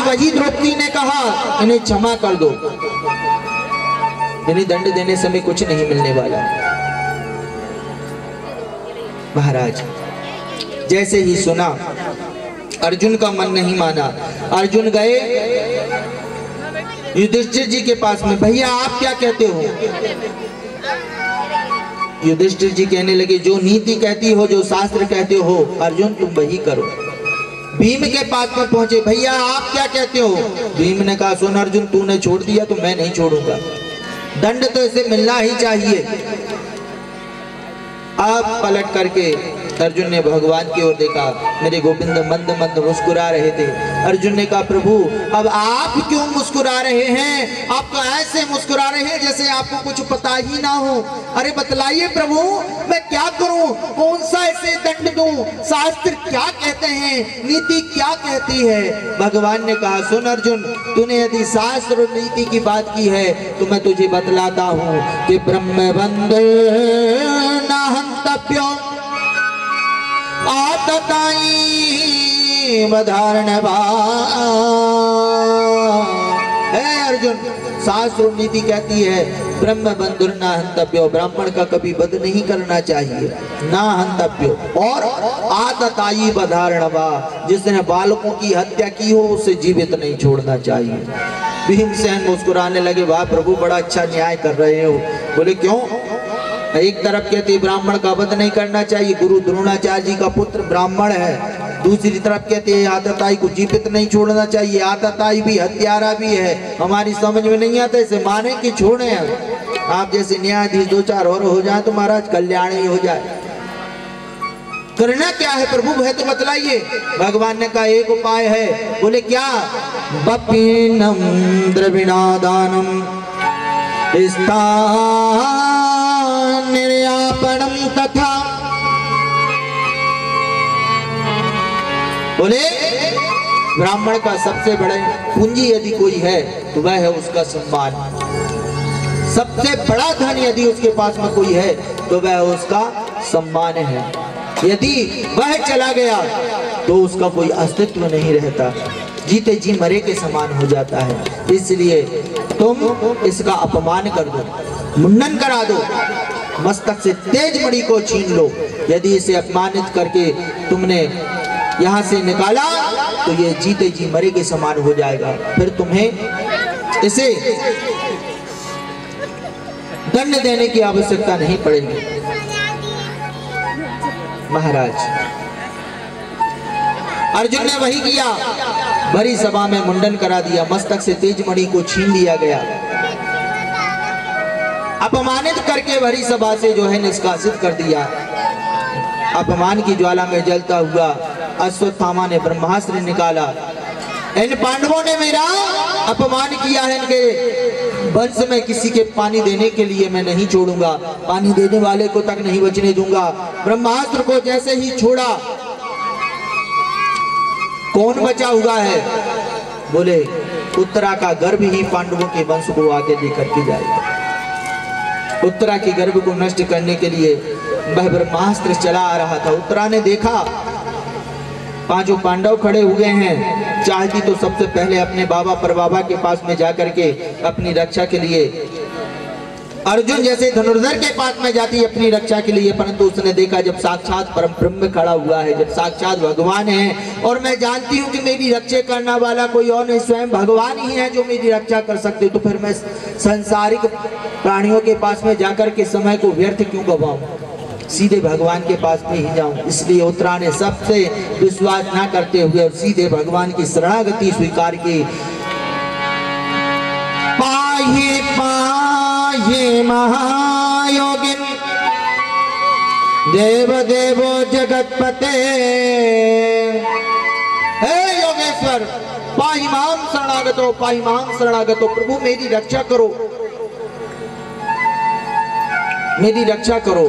वही द्रौपदी ने कहा इन्हें क्षमा कर दो, इन्हें दंड देने समय कुछ नहीं मिलने वाला। महाराज जैसे ही सुना अर्जुन का मन नहीं माना। अर्जुन गए युधिष्ठिर जी के पास में, भैया आप क्या कहते हो? युधिष्ठिर जी कहने लगे जो नीति कहती हो, जो शास्त्र कहते हो अर्जुन तुम वही करो। भीम के पास में पहुंचे, भैया आप क्या कहते हो? भीम ने कहा सुन अर्जुन, तूने छोड़ दिया तो मैं नहीं छोड़ूंगा, दंड तो इसे मिलना ही चाहिए। आप पलट करके अर्जुन ने भगवान की ओर देखा, मेरे गोविंद मंद मंद मुस्कुरा रहे थे। अर्जुन ने कहा प्रभु अब आप क्यों मुस्कुरा रहे हैं? आप तो ऐसे मुस्कुरा रहे हैं जैसे आपको कुछ पता ही ना हो। अरे बतलाइए प्रभु मैं क्या करूं, कौन सा ऐसे दंड दूं? शास्त्र क्या कहते हैं, नीति क्या कहती है? भगवान ने कहा सुन अर्जुन, तूने यदि शास्त्र और नीति की बात की है तो मैं तुझे बतलाता हूं कि ब्रह्मबंधो न हन्तव्यो आतताई बधारण है। अर्जुन शास्त्र और नीति कहती है ब्रह्म बंधुर ना हंतव्यो, ब्राह्मण का कभी वध नहीं करना चाहिए, ना हंतव्यो, और आतताई बधारणवा, जिसने बालकों की हत्या की हो उसे जीवित नहीं छोड़ना चाहिए। भीमसेन मुस्कुराने लगे, वाह प्रभु बड़ा अच्छा न्याय कर रहे हो। बोले क्यों? एक तरफ कहते ब्राह्मण का वध नहीं करना चाहिए, गुरु द्रोणाचार्य जी का पुत्र ब्राह्मण है। दूसरी तरफ कहते हैं आतताई को जीवित नहीं छोड़ना चाहिए, आतताई भी हत्यारा भी है। हमारी समझ में नहीं आता इसे माने कि छोड़े। आप जैसे न्यायाधीश दो चार और हो जाए तो महाराज कल्याण ही हो जाए। करना क्या है प्रभु, है तो बतलाइए। भगवान ने कहा एक उपाय है। बोले क्या? बपीनम द्रविणादानम निर्यापणम तथा। बोले ब्राह्मण का सबसे बड़ा पूंजी यदि कोई है तो वह है उसका सम्मान। सबसे बड़ा धन यदि उसके पास में कोई है तो वह उसका सम्मान है। यदि वह चला गया तो उसका कोई अस्तित्व नहीं रहता, जीते जी मरे के समान हो जाता है। इसलिए तुम इसका अपमान कर दो, मुंडन करा दो, मस्तक से तेज मणि को छीन लो। यदि इसे अपमानित करके तुमने यहाँ से निकाला तो ये जीते जी मरे के समान हो जाएगा, फिर तुम्हें इसे दंड देने की आवश्यकता नहीं पड़ेगी। महाराज अर्जुन ने वही किया, भरी सभा में मुंडन करा दिया, मस्तक से तेज मणि को छीन लिया गया, अपमानित करके भरी सभा से जो है निष्कासित कर दिया। अपमान की ज्वाला में जलता हुआ अश्वत्थामा ने ब्रह्मास्त्र निकाला। इन पांडवों ने मेरा अपमान किया है, इनके वंश में किसी के पानी देने के लिए मैं नहीं छोड़ूंगा, पानी देने वाले को तक नहीं बचने दूंगा। ब्रह्मास्त्र को जैसे ही छोड़ा, कौन बचा हुआ है? बोले उत्तरा का गर्भ ही पांडवों के वंश को आगे लेकर के जाएगा। उत्तरा के गर्भ को नष्ट करने के लिए वह ब्रह्मास्त्र चला आ रहा था। उत्तरा ने देखा पांचों पांडव खड़े हुए हैं, चाहती तो सबसे पहले अपने बाबा परबाबा के पास में जाकर के अपनी रक्षा के लिए, अर्जुन जैसे धनुर्धर के पास में जाती अपनी रक्षा के लिए, परंतु उसने देखा जब साक्षात परम ब्रह्म खड़ा हुआ है, जब साक्षात भगवान है, और मैं जानती हूँ कि मेरी रक्षा करने वाला कोई और नहीं, स्वयं भगवान ही है जो मेरी रक्षा कर सकते, तो फिर मैं संसारिक प्राणियों के पास में जाकर के समय को व्यर्थ क्यों गवाऊं, सीधे भगवान के पास में ही जाऊं। इसलिए उत्तरा ने सबसे विश्वास ना करते हुए और सीधे भगवान की शरणागति स्वीकार की। पाहि पाहि महायोगिन देव देवो जगतपते। हे योगेश्वर, पाहि माम शरणागतो, पाहि माम शरणागतो, प्रभु मेरी रक्षा करो, मेरी रक्षा करो,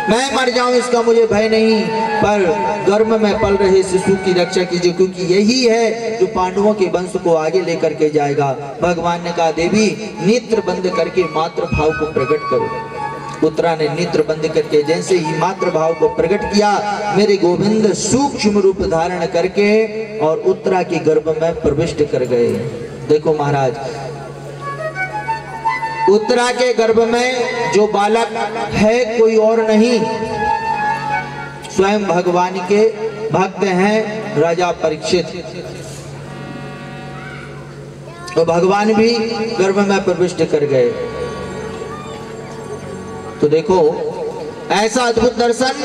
मैं मर जाऊं इसका मुझे भय नहीं, पर गर्भ में पल रहे शिशु की रक्षा कीजिए, क्योंकि यही है जो पांडवों के वंश को आगे लेकर के जाएगा। भगवान ने कहा देवी नेत्र बंद करके मातृ भाव को प्रकट करो। उत्तरा ने नेत्र बंद करके जैसे ही मातृभाव को प्रकट किया, मेरे गोविंद सूक्ष्म रूप धारण करके और उत्तरा के गर्भ में प्रविष्ट कर गए। देखो महाराज, उत्तरा के गर्भ में जो बालक है कोई और नहीं, स्वयं भगवान के भक्त हैं राजा परीक्षित। तो भगवान भी गर्भ में प्रविष्ट कर गए। तो देखो, ऐसा अद्भुत दर्शन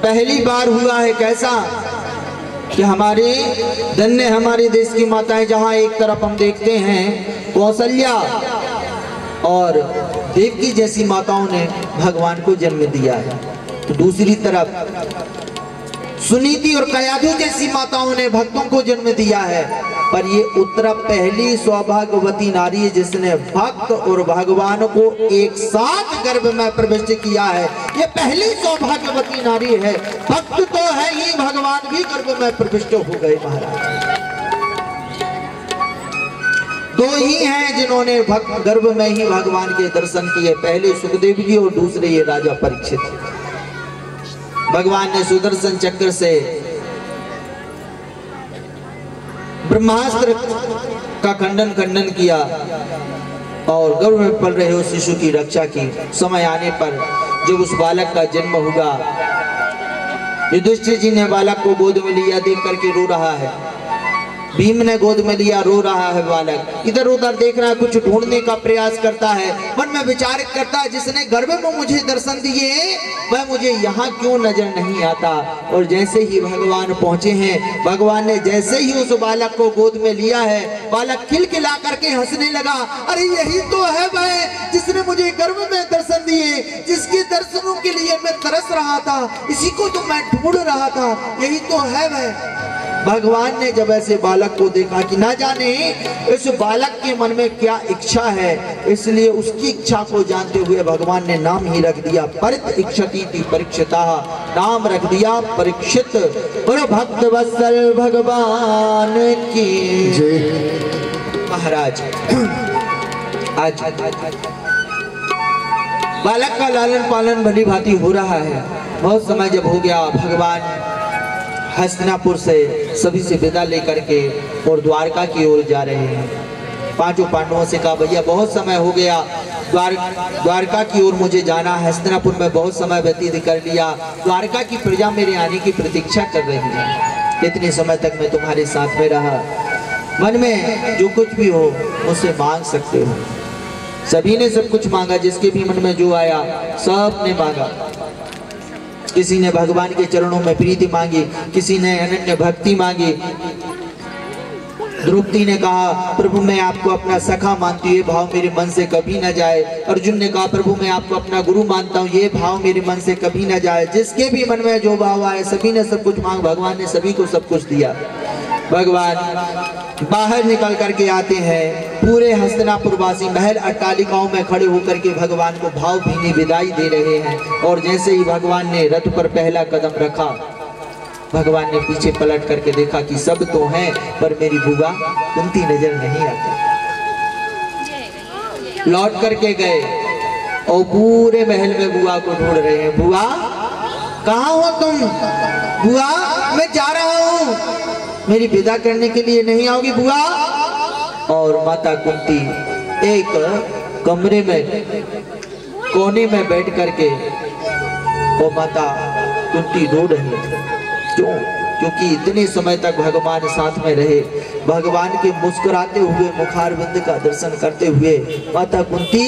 पहली बार हुआ है। कैसा कि हमारे धन्य हमारे देश की माताएं, जहां एक तरफ हम देखते हैं कौशल्या और देवकी जैसी माताओं ने भगवान को जन्म दिया है, तो दूसरी तरफ सुनीति और कयाधु जैसी माताओं ने भक्तों को जन्म दिया है। पर ये उत्तरा पहली सौभाग्यवती नारी है जिसने भक्त और भगवान को एक साथ गर्भ में प्रविष्ट किया है। ये पहली सौभाग्यवती नारी है। भक्त तो है ही, भगवान भी गर्भ में प्रविष्ट हो गए महाराज। दो ही हैं जिन्होंने भक्त गर्भ में ही भगवान के दर्शन किए, पहले सुखदेव जी और दूसरे ये राजा परीक्षित। भगवान ने सुदर्शन चक्र से ब्रह्मास्त्र का खंडन किया और गर्भ में पल रहे उस शिशु की रक्षा की। समय आने पर जब उस बालक का जन्म हुआ, युधिष्ठिर जी ने बालक को गोद में लिया, देख करके रो रहा है। भीम ने गोद में लिया, रो रहा है बालक, इधर उधर देख रहा है, कुछ ढूंढने का प्रयास करता है, मन में विचार करता है जिसने गर्भ में मुझे दर्शन दिए वह मुझे यहाँ क्यों नजर नहीं आता। और जैसे ही भगवान पहुंचे हैं, भगवान ने जैसे ही उस बालक को गोद में लिया है, बालक खिलखिला करके हंसने लगा। अरे यही तो है वह जिसने मुझे गर्भ में दर्शन दिए, जिसके दर्शनों के लिए मैं तरस रहा था, इसी को तो मैं ढूंढ रहा था, यही तो है वह। भगवान ने जब ऐसे बालक को देखा कि ना जाने इस बालक के मन में क्या इच्छा है, इसलिए उसकी इच्छा को जानते हुए भगवान ने नाम ही रख दिया परित इच्छति परीक्षिता, नाम रख दिया परीक्षित। और भक्त वत्सल भगवान की जय। महाराज, आज बालक का लालन पालन भली भांति हो रहा है। बहुत समय जब हो गया, भगवान हस्तिनापुर से सभी से विदा लेकर के और द्वारका की ओर जा रहे हैं। पांचों पांडवों से कहा, भैया बहुत समय हो गया, द्वारका की ओर मुझे जाना, हस्तिनापुर में बहुत समय व्यतीत कर लिया, द्वारका की प्रजा मेरे आने की प्रतीक्षा कर रही है। इतने समय तक मैं तुम्हारे साथ में रहा, मन में जो कुछ भी हो मुझसे मांग सकते हो। सभी ने सब कुछ मांगा, जिसके भी मन में जो आया सब ने मांगा। किसी ने भगवान के चरणों में प्रीति मांगी, किसी ने अनन्य भक्ति मांगी। द्रौपदी ने कहा, प्रभु मैं आपको अपना सखा मानती हूँ, ये भाव मेरे मन से कभी न जाए। अर्जुन ने कहा, प्रभु मैं आपको अपना गुरु मानता हूँ, ये भाव मेरे मन से कभी न जाए। जिसके भी मन में जो भाव आए, सभी ने सब कुछ मांग, भगवान ने सभी को सब कुछ दिया। भगवान बाहर निकल करके आते हैं, पूरे हस्तिनापुर वासी महल अट्टालिकाओं में खड़े होकर के भगवान को भावभीनी विदाई दे रहे हैं। और जैसे ही भगवान ने रथ पर पहला कदम रखा, भगवान ने पीछे पलट करके देखा कि सब तो हैं पर मेरी बुआ कुंती नजर नहीं आती। लौट करके गए और पूरे महल में बुआ को ढूंढ रहे हैं। बुआ कहाँ हो तुम? बुआ मैं जा रहा हूँ, मेरी विदा करने के लिए नहीं आओगी बुआ? और माता कुंती एक कमरे में कोने में बैठ करके वो माता कुंती रो रही है। क्यों? क्योंकि इतने समय तक भगवान साथ में रहे, भगवान के मुस्कुराते हुए मुखारविंद का दर्शन करते हुए माता कुंती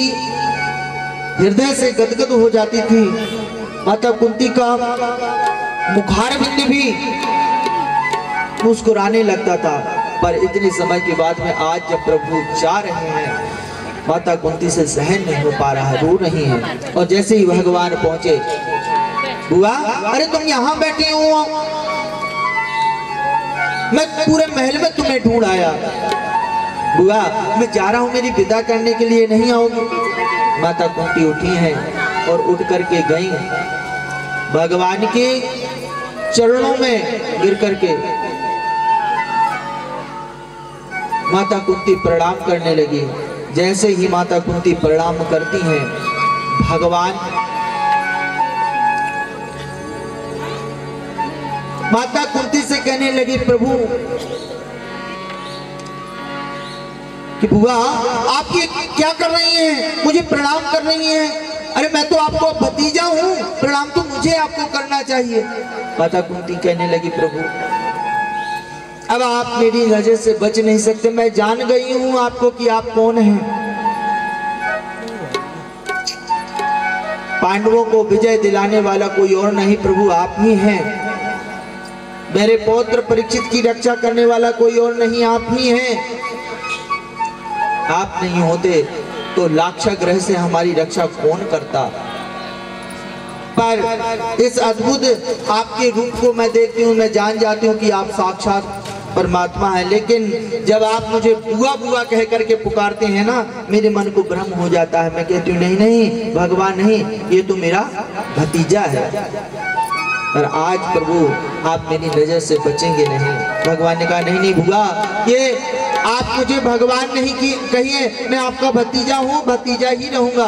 हृदय से गदगद हो जाती थी। माता कुंती का मुखारविंद भी मुस्कुराने लगता था। पर इतने समय के बाद में आज जब प्रभु जा रहे हैं, माता कुंती से सहन नहीं हो पा रहा है, रो रही है। और जैसे ही भगवान पहुंचे, बुआ अरे तुम यहाँ बैठे हो, मैं पूरे महल में तुम्हें ढूंढ आया। बुआ मैं जा रहा हूँ, मेरी विदा करने के लिए नहीं आओगी? माता कुंती उठी हैं और उठ करके गई, भगवान के चरणों में गिर करके माता कुंती प्रणाम करने लगी। जैसे ही माता कुंती प्रणाम करती हैं, भगवान माता कुंती से कहने लगी, प्रभु कि बुआ आप ये क्या कर रही हैं, मुझे प्रणाम कर रही हैं। अरे मैं तो आपको भतीजा हूँ, प्रणाम तो मुझे आपको करना चाहिए। माता कुंती कहने लगी, प्रभु अब आप मेरी नजर से बच नहीं सकते, मैं जान गई हूँ आपको कि आप कौन हैं। पांडवों को विजय दिलाने वाला कोई और नहीं प्रभु आप ही हैं। मेरे पौत्र परीक्षित की रक्षा करने वाला कोई और नहीं, आप ही हैं। आप नहीं होते तो लाक्षा ग्रह से हमारी रक्षा कौन करता। पर इस अद्भुत आपके रूप को मैं देखती हूँ, मैं जान जाती हूँ कि आप साक्षात परमात्मा है। लेकिन जब आप मुझे बुआ बुआ कह करके पुकारते हैं ना, मेरे मन को भ्रम हो जाता है। मैं कहती हूँ नहीं नहीं भगवान नहीं, ये तो मेरा भतीजा है। पर आज प्रभु आप मेरी नजर से बचेंगे नहीं। भगवान ने कहा नहीं नहीं बुआ, ये आप मुझे भगवान नहीं कहिए, मैं आपका भतीजा हूँ, भतीजा ही रहूंगा।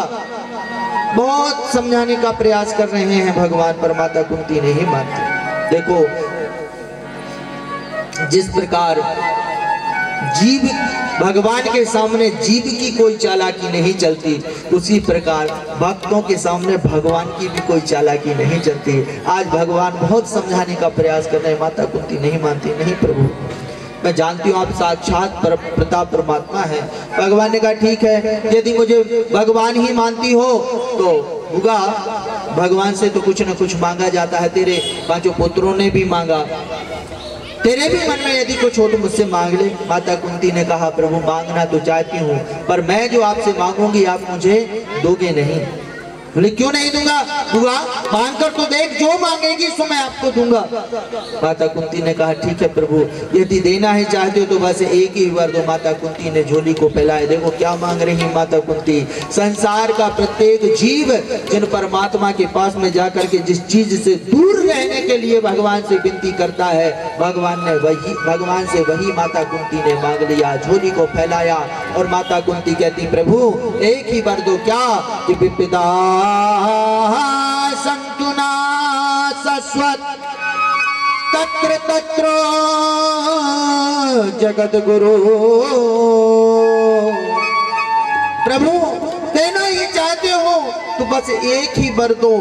बहुत समझाने का प्रयास कर रहे हैं भगवान, पर माता कुंती नहीं मानती। देखो जिस प्रकार जीव भगवान के सामने जीव की कोई चालाकी नहीं चलती, उसी प्रकार भक्तों के सामने भगवान की भी कोई चालाकी नहीं चलती। आज भगवान बहुत समझाने का प्रयास कर रहे हैं, माता कुंती नहीं मानती। नहीं प्रभु मैं जानती हूँ आप साक्षात प्रताप परमात्मा है। भगवान ने कहा ठीक है, यदि मुझे भगवान ही मानती हो तो बुआ भगवान से तो कुछ न कुछ मांगा जाता है। तेरे 5 पुत्रों ने भी मांगा, तेरे भी मन में यदि कुछ हो तो मुझसे मांग ले। माता कुंती ने कहा प्रभु मांगना तो चाहती हूँ, पर मैं जो आपसे मांगूंगी आप मुझे दोगे नहीं। बोले क्यों नहीं दूंगा बुआ, मांग कर तो देख, जो मांगेगी सो मैं आपको दूंगा। माता कुंती ने कहा ठीक है प्रभु, यदि देना ही चाहते हो तो बस एक ही वर दो। माता कुंती ने झोली को फैलाए। देखो क्या मांग रही माता कुंती। संसार का प्रत्येक जीव जिन परमात्मा के पास में जाकर के जिस चीज से दूर रहने के लिए भगवान से विनती करता है, भगवान से वही माता कुंती ने मांग लिया। झोली को फैलाया और माता कुंती कहती प्रभु एक ही वर दो, क्या कि विपिता संतुना शाश्वत तत्र तत्र जगत गुरु। प्रभु देना ही चाहते हो तो बस एक ही वर दो,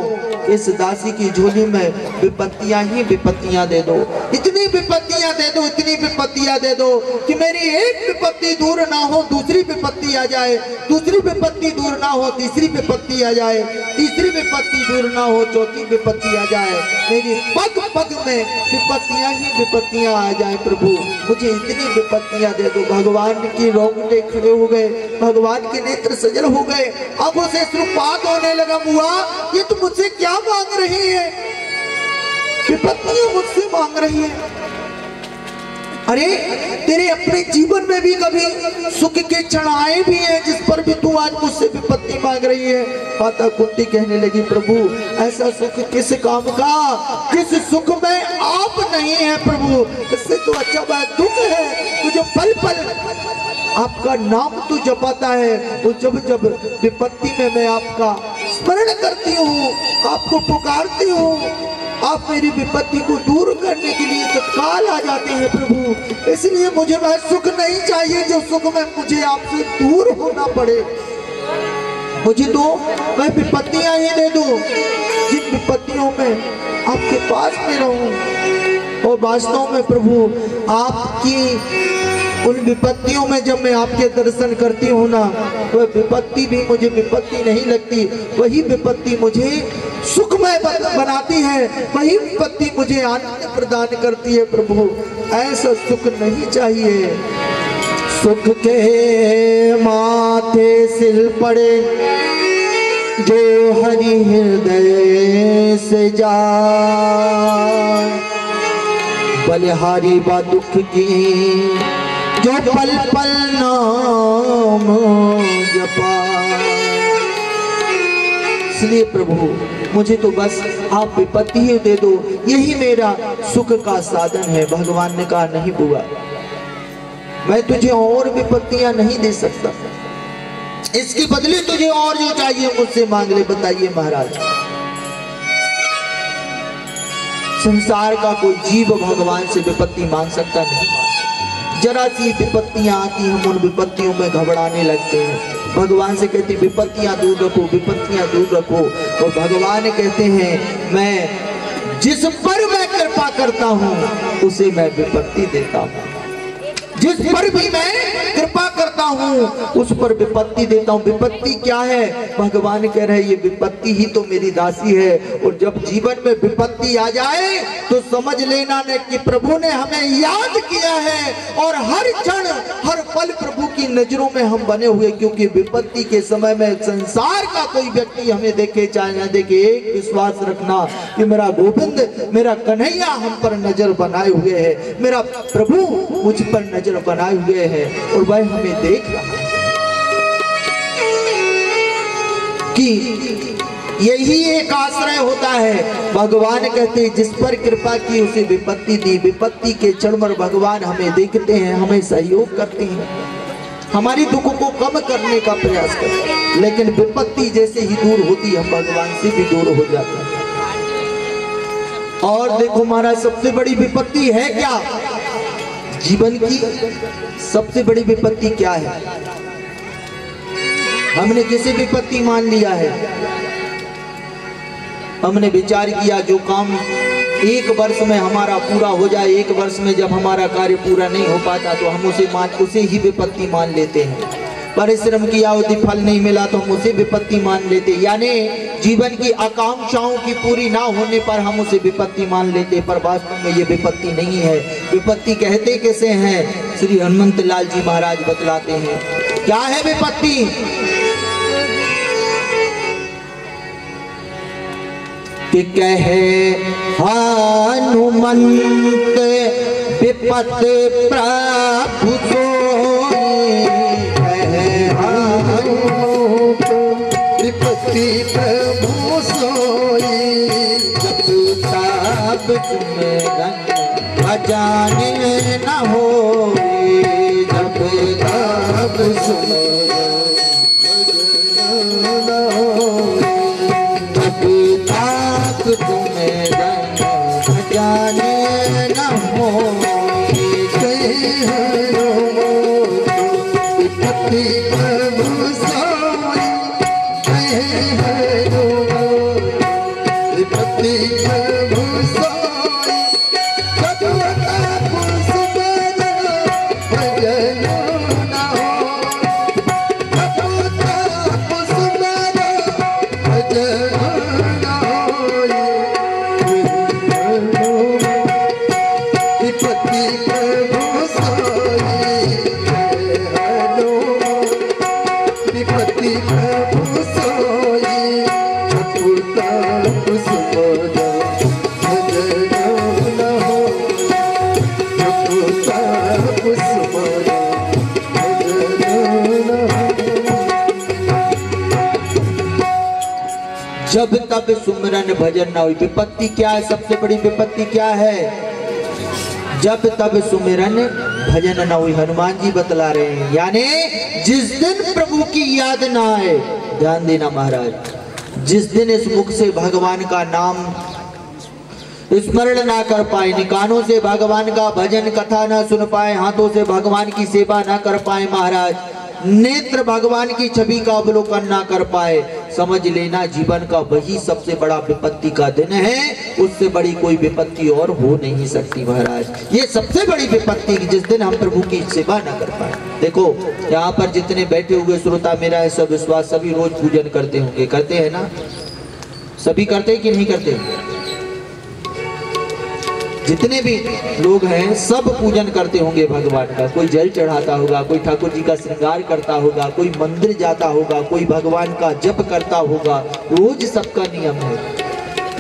इस दासी की झोली में विपत्तियां ही विपत्तियां दे दो, इतनी विपत्तियां दे दो, इतनी विपत्तियां दे दो कि मेरी एक विपत्ति दूर ना हो दूसरी विपत्ति आ जाए, दूसरी विपत्ति दूर ना हो तीसरी विपत्ति आ जाए, तीसरी विपत्ति दूर ना हो चौथी विपत्ति आ जाए, मेरी पग पग में विपत्तियां ही विपत्तियां आ जाए। प्रभु मुझे इतनी विपत्तियां दे दो। भगवान की रोंगटे खड़े हो गए, भगवान के नेत्र सजल हो गए, आंखों से अश्रुपात होने लगा। बुआ ये तुम मुझसे क्या मांग रही है, विपत्तियां मुझसे मांग रही है। अरे तेरे अपने जीवन में भी कभी सुख के क्षण आए भी हैं जिस पर भी तू आज मुझसे विपत्ति मांग रही है। माता कुंती कहने लगी प्रभु ऐसा सुख किस काम का, जिस सुख में आप नहीं है प्रभु, इससे तो अच्छा बात दुख है। तो जो पल पल आपका नाम तो जपाता है, वो जब जब विपत्ति में मैं आपका स्मरण करती हूँ, आपको पुकारती हूँ, आप मेरी विपत्ति को दूर करने के लिए तत्काल आ जाते हैं प्रभु। इसलिए मुझे वह सुख नहीं चाहिए जो सुख में मुझे आपसे दूर होना पड़े। मुझे तो वह विपत्तियां ही दे दो जिन विपत्तियों में आपके पास में रहूं। और वास्तव में प्रभु आपकी उन विपत्तियों में जब मैं आपके दर्शन करती हूँ ना, वह विपत्ति भी मुझे विपत्ति नहीं लगती, वही विपत्ति मुझे सुखमय बनाती है, वही विपत्ति मुझे आनंद प्रदान करती है। प्रभु ऐसा सुख नहीं चाहिए। सुख के माथे सिल पड़े जो हरि हृदय से जाए, बलिहारी बा दुख की जो पल पल नाम जपा। इसलिए प्रभु मुझे तो बस आप विपत्ति ही दे दो, यही मेरा सुख का साधन है। भगवान ने कहा नहीं बुआ, मैं तुझे और विपत्तियां नहीं दे सकता, इसके बदले तुझे और जो चाहिए मुझसे मांग ले। बताइए महाराज, संसार का कोई जीव भगवान से विपत्ति मांग सकता नहीं। जरा सी विपत्तियां आती, हम उन विपत्तियों में घबराने लगते हैं। भगवान से कहते विपत्तियां दूर रखो, विपत्तियां दूर रखो। और भगवान कहते हैं मैं जिस पर मैं कृपा करता हूं उसे मैं विपत्ति देता हूं। जिस पर भी मैं कृपा करता हूं उस पर विपत्ति देता हूं। विपत्ति क्या है? भगवान कह रहे ये विपत्ति ही तो मेरी दासी है। और जब जीवन में विपत्ति आ जाए तो समझ लेना ने कि प्रभु ने हमें याद किया है और हर क्षण हर पल प्रभु की नजरों में हम बने हुए। क्योंकि विपत्ति के समय में संसार का कोई व्यक्ति हमें देखे चाहे न देखे, एक विश्वास रखना कि मेरा गोविंद, मेरा कन्हैया हम पर नजर बनाए हुए है, मेरा प्रभु मुझ पर नजर बनाए हुए हैं और वह हमें देख रहा है। कि यही एक आश्रय होता है। भगवान कहते हैं जिस पर कृपा की उसे विपत्ति दी। विपत्ति के क्षण पर भगवान हमें देखते हैं, हमें सहयोग करते हैं, हमारी दुख को कम करने का प्रयास करते हैं। लेकिन विपत्ति जैसे ही दूर होती हम भगवान से भी दूर हो जाते हैं। और देखो महाराज, सबसे बड़ी विपत्ति है क्या? जीवन की सबसे बड़ी विपत्ति क्या है? हमने किसे विपत्ति मान लिया है? हमने विचार किया जो काम एक वर्ष में हमारा पूरा हो जाए, एक वर्ष में जब हमारा कार्य पूरा नहीं हो पाता तो हम उसे ही विपत्ति मान लेते हैं। परिश्रम किया यदि फल नहीं मिला तो हम उसे विपत्ति मान लेते। यानी जीवन की आकांक्षाओं की पूरी ना होने पर हम उसे विपत्ति मान लेते, पर वास्तव में ये विपत्ति नहीं है। विपत्ति कहते कैसे हैं? श्री हनुमंत लाल जी महाराज बतलाते हैं क्या है विपत्ति। कि कहे हनुमंत विपत्ति प्रभु विपत्ति प्रभु सोई, जब ताप सुमिरन अजाने न होई, जब ताप सुमिरन न होई, जब ताप सुमिरन अजाने न होई। विपत्ति प्रभु सोई, विपत्ति प्रभु सोई, जब ताप सुमिरन भजन न होई, जब ताप सुमिरन भजन न होई। विपत्ति प्रभु सोई, विपत्ति प्रभु सोई, जब ताप सुमिरन भजन न होई, जब ताप सुमिरन भजन न होई। जब तब सुमिरन भजन न हुई। विपत्ति क्या है? सबसे बड़ी विपत्ति क्या है? जब तब सुमिरन भजन न हुई। हनुमान जी बतला रहे हैं यानी जिस दिन प्रभु की याद ना आए, ध्यान देना महाराज, जिस दिन इस मुख से भगवान का नाम स्मरण ना कर पाए, कानों से भगवान का भजन कथा ना सुन पाए, हाथों से भगवान की सेवा ना कर पाए महाराज, नेत्र भगवान की छवि का अवलोकन ना कर पाए, समझ लेना जीवन का वही सबसे बड़ा विपत्ति का दिन है। उससे बड़ी कोई विपत्ति और हो नहीं सकती महाराज। ये सबसे बड़ी विपत्ति जिस दिन हम प्रभु की सेवा ना कर पाए। देखो यहाँ पर जितने बैठे हुए श्रोता, मेरा ऐसा विश्वास सभी रोज पूजन करते होंगे, करते हैं ना? सभी करते हैं कि नहीं करते? जितने भी लोग हैं सब पूजन करते होंगे भगवान का। कोई जल चढ़ाता होगा, कोई ठाकुर जी का श्रृंगार करता होगा, कोई मंदिर जाता होगा, कोई भगवान का जप करता होगा। रोज सबका नियम है।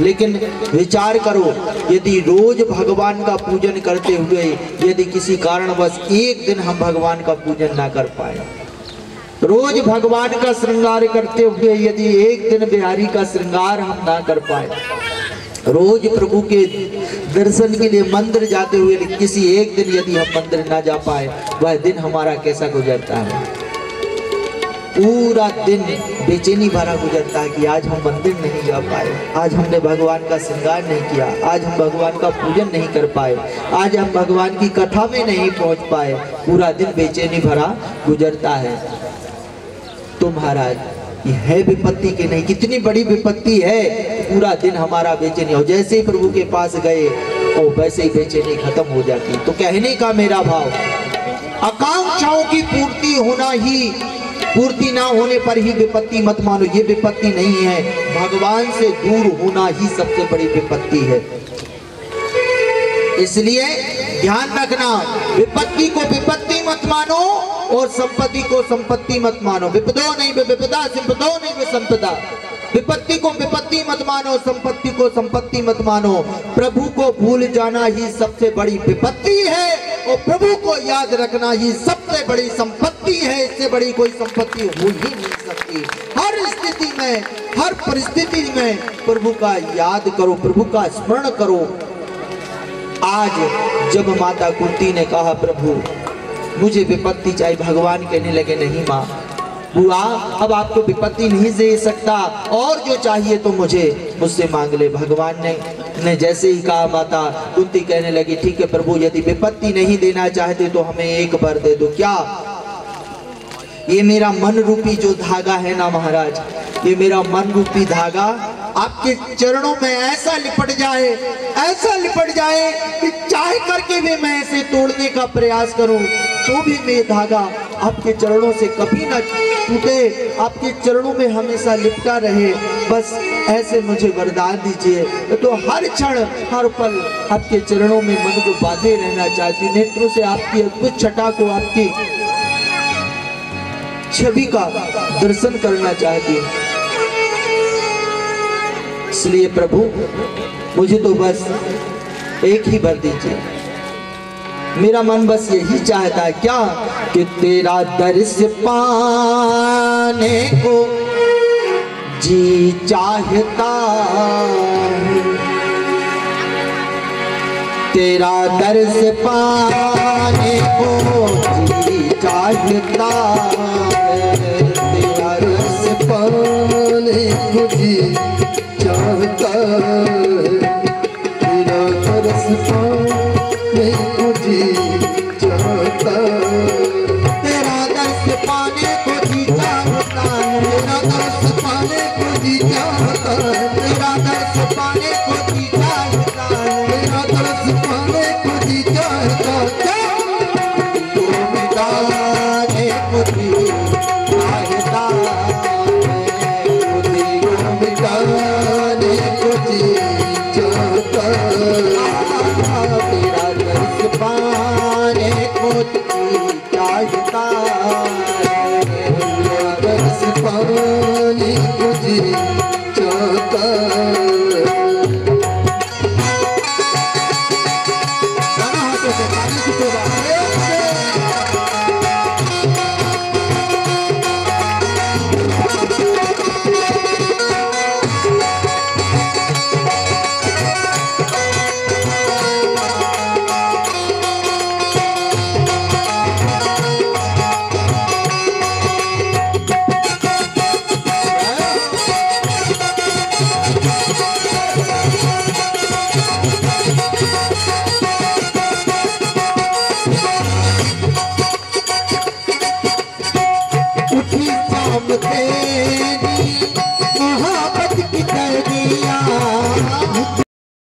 लेकिन विचार करो, यदि रोज भगवान का पूजन करते हुए यदि किसी कारणवश एक दिन हम भगवान का पूजन ना कर पाए, रोज भगवान का श्रृंगार करते हुए यदि एक दिन बिहारी का श्रृंगार हम ना कर पाए, रोज प्रभु के दर्शन के लिए मंदिर जाते हुए किसी एक दिन यदि हम मंदिर ना जा पाए, वह दिन हमारा कैसा गुजरता है। पूरा दिन बेचैनी भरा गुजरता है कि आज हम मंदिर नहीं जा पाए, आज हमने भगवान का श्रृंगार नहीं किया, आज हम भगवान का पूजन नहीं कर पाए, आज हम भगवान की कथा में नहीं पहुंच पाए। पूरा दिन बेचैनी भरा गुजरता है। तो महाराज ये है विपत्ति कि नहीं? कितनी बड़ी विपत्ति है। पूरा दिन हमारा बेचैनी हो, जैसे ही प्रभु के पास गए और वैसे ही बेचैनी खत्म हो जाती। तो कहने का मेरा भाव, आकांक्षाओं की पूर्ति ना होने पर ही विपत्ति मत मानो। ये विपत्ति नहीं है, भगवान से दूर होना ही सबसे बड़ी विपत्ति है। इसलिए ध्यान रखना, विपत्ति को विपत्ति मत मानो और संपत्ति को संपत्ति मत मानो। विपदो नहीं विपदा, संपदो नहीं विसंपदा। विपत्ति को विपत्ति मत मानो, संपत्ति को संपत्ति मत मानो। प्रभु को भूल जाना ही सबसे बड़ी विपत्ति है और प्रभु को याद रखना ही सबसे बड़ी संपत्ति है। इससे बड़ी कोई संपत्ति हो ही नहीं सकती। हर स्थिति में, हर परिस्थिति में प्रभु का याद करो, प्रभु का स्मरण करो। आज जब माता कुंती ने कहा प्रभु मुझे विपत्ति चाहिए, भगवान कहने लगे नहीं माँ, बुआ अब आपको विपत्ति नहीं दे सकता, और जो चाहिए तो मुझसे मांग ले। भगवान ने जैसे ही कहा, माता कुंती कहने लगी ठीक है प्रभु, यदि विपत्ति नहीं देना चाहते तो हमें एक वर दे दो। क्या? ये मेरा मन रूपी जो धागा है ना महाराज, ये मेरा मन रूपी धागा आपके चरणों में ऐसा लिपट जाए कि चाहे करके भी मैं इसे तोड़ने का प्रयास करूं तो भी मैं धागा आपके चरणों से कभी ना टूटे, आपके चरणों में हमेशा लिपटा रहे। बस ऐसे मुझे वरदान दीजिए। तो हर क्षण हर पल आपके चरणों में मन को बांधे रहना चाहती हूँ। नेत्रों से आपकी अद्भुत छटा को, आपकी छवि का दर्शन करना चाहती हूँ। इसलिए प्रभु मुझे तो बस एक ही वर दीजिए। मेरा मन बस यही चाहता है क्या कि तेरा दर्श पाने को जी चाहता है, तेरा दर्श पाने को जी चाहता है, तेरा दर्श पाने को जी चाहता है, तेरा दर्श पाने को जी चाहता है, तेरा दर्श पाने को जी चाहता है, तेरा दर्श पाने को जी चाहता है, तेरा दर्श पाने को जी चाहता है, तेरा दर्श पाने को जी चाहता है।